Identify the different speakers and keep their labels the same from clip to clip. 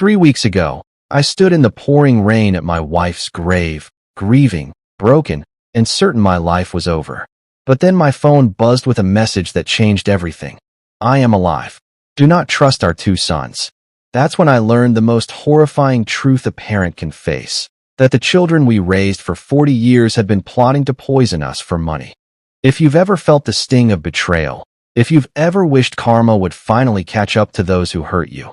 Speaker 1: 3 weeks ago, I stood in the pouring rain at my wife's grave, grieving, broken, and certain my life was over. But then my phone buzzed with a message that changed everything. I am alive. Do not trust our 2 sons. That's when I learned the most horrifying truth a parent can face, that the children we raised for 40 years had been plotting to poison us for money. If you've ever felt the sting of betrayal, if you've ever wished karma would finally catch up to those who hurt you,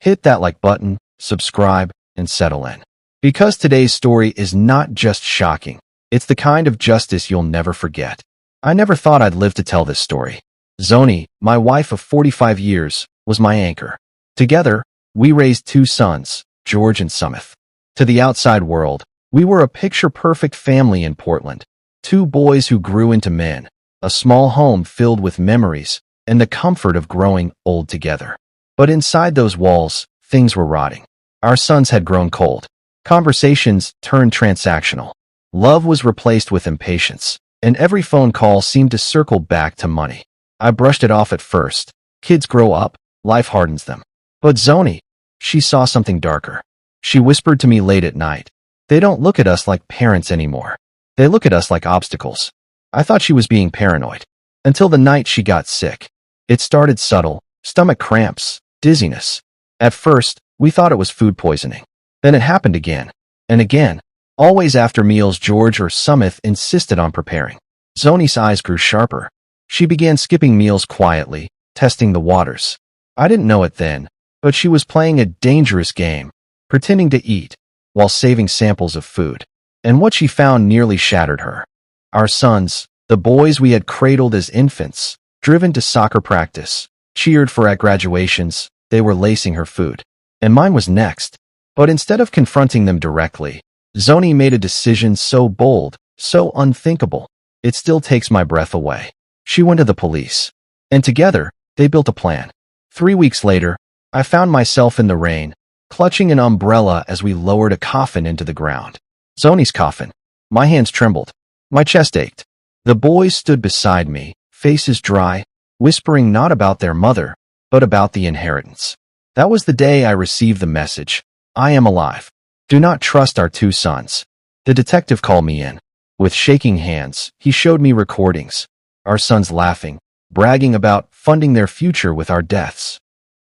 Speaker 1: hit that like button, subscribe, and settle in. Because today's story is not just shocking, it's the kind of justice you'll never forget. I never thought I'd live to tell this story. Zoni, my wife of 45 years, was my anchor. Together, we raised 2 sons, George and Sumit. To the outside world, we were a picture-perfect family in Portland. 2 boys who grew into men, a small home filled with memories, and the comfort of growing old together. But inside those walls, things were rotting. Our sons had grown cold. Conversations turned transactional. Love was replaced with impatience, and every phone call seemed to circle back to money. I brushed it off at first. Kids grow up, life hardens them. But Zoni, she saw something darker. She whispered to me late at night, "They don't look at us like parents anymore. They look at us like obstacles." I thought she was being paranoid. Until the night she got sick. It started subtle, stomach cramps, dizziness. At first, we thought it was food poisoning. Then it happened again, and again. Always after meals George or Sumit insisted on preparing. Zoni's eyes grew sharper. She began skipping meals quietly, testing the waters. I didn't know it then, but she was playing a dangerous game, pretending to eat, while saving samples of food. And what she found nearly shattered her. Our sons, the boys we had cradled as infants, driven to soccer practice, cheered for at graduations, they were lacing her food. And mine was next. But instead of confronting them directly, Zoni made a decision so bold, so unthinkable, it still takes my breath away. She went to the police. And together, they built a plan. 3 weeks later, I found myself in the rain, clutching an umbrella as we lowered a coffin into the ground. Zoni's coffin. My hands trembled. My chest ached. The boys stood beside me, faces dry, whispering not about their mother, but about the inheritance. That was the day I received the message. I am alive. Do not trust our 2 sons. The detective called me in. With shaking hands, he showed me recordings. Our sons laughing, bragging about funding their future with our deaths.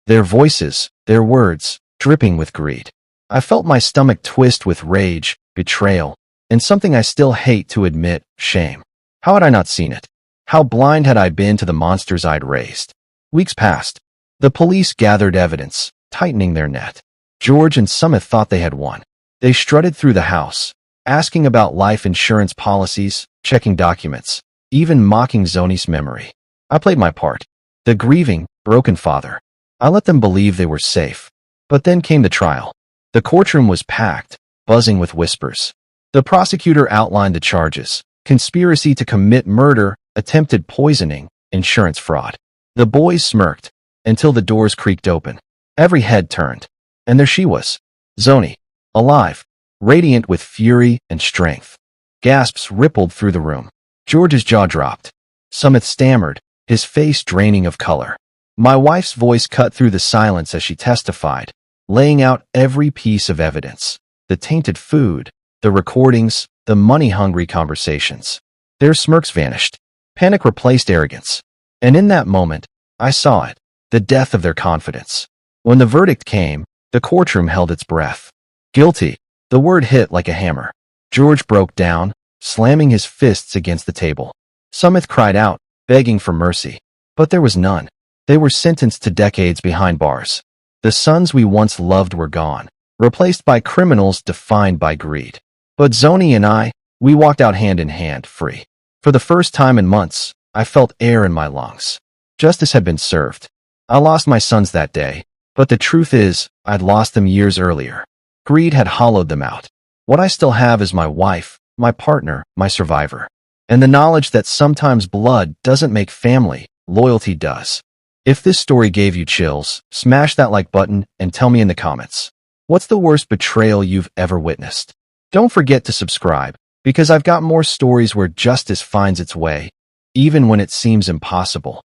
Speaker 1: Their voices, their words, dripping with greed. I felt my stomach twist with rage, betrayal, and something I still hate to admit, shame. How had I not seen it? How blind had I been to the monsters I'd raised? Weeks passed. The police gathered evidence, tightening their net. George and Sumit thought they had won. They strutted through the house, asking about life insurance policies, checking documents, even mocking Zoni's memory. I played my part. The grieving, broken father. I let them believe they were safe. But then came the trial. The courtroom was packed, buzzing with whispers. The prosecutor outlined the charges: conspiracy to commit murder, attempted poisoning, insurance fraud. The boys smirked, until the doors creaked open. Every head turned. And there she was, Zoni, alive, radiant with fury and strength. Gasps rippled through the room. George's jaw dropped. Sumit stammered, his face draining of color. My wife's voice cut through the silence as she testified, laying out every piece of evidence. The tainted food, the recordings, the money-hungry conversations. Their smirks vanished. Panic replaced arrogance. And in that moment, I saw it, the death of their confidence. When the verdict came, the courtroom held its breath. Guilty. The word hit like a hammer. George broke down, slamming his fists against the table. Sumit cried out, begging for mercy. But there was none. They were sentenced to decades behind bars. The sons we once loved were gone, replaced by criminals defined by greed. But Zoni and I, we walked out hand in hand, free. For the first time in months, I felt air in my lungs. Justice had been served. I lost my sons that day, but the truth is, I'd lost them years earlier. Greed had hollowed them out. What I still have is my wife, my partner, my survivor. And the knowledge that sometimes blood doesn't make family, loyalty does. If this story gave you chills, smash that like button and tell me in the comments. What's the worst betrayal you've ever witnessed? Don't forget to subscribe, because I've got more stories where justice finds its way, even when it seems impossible.